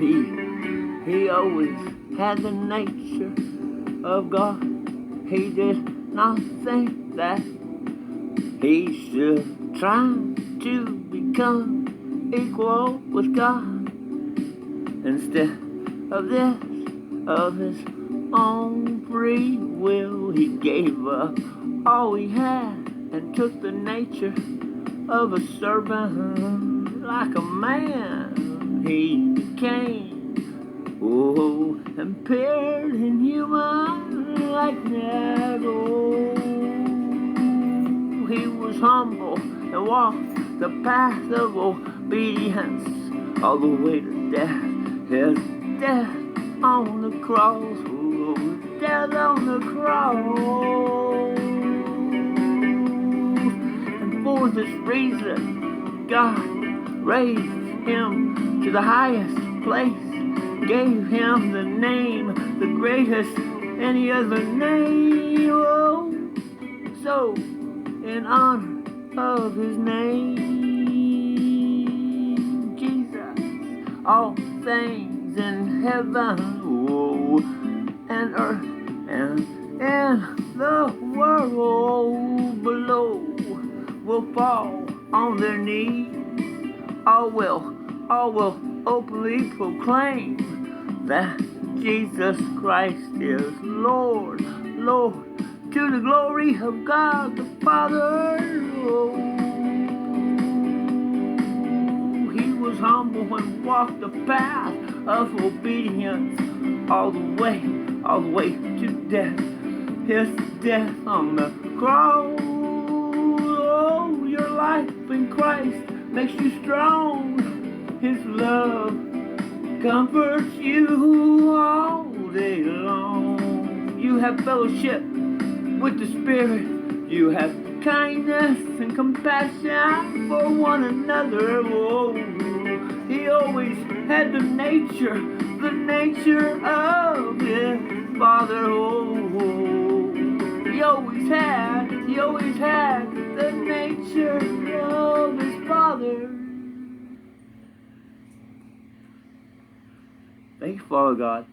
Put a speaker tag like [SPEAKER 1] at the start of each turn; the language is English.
[SPEAKER 1] He always had the nature of God. He did not think that he should try to become equal with God. Instead of this, of his own free will, he gave up all he had and took the nature of a servant. Like a man he became, oh, and appeared in human likeness. Oh, he was humble and walked the path of obedience all the way to death. His death on the cross, oh, death on the cross. And for this reason, God raised him to the highest place, gave him the name, the greatest any other name. Oh, so in honor of his name, Jesus, all things in heaven, oh, and earth, and in the world below will fall on their knees. All will openly proclaim that Jesus Christ is Lord, Lord, to the glory of God the Father. Oh, he was humble and walked the path of obedience all the way to death. His death on the cross. Oh, your life in Christ makes you strong. His love comforts you all day long. You have fellowship with the Spirit. You have kindness and compassion for one another. Oh, he always had the nature of his Father. Oh, he always had the nature of his Father. Thank you, Father God.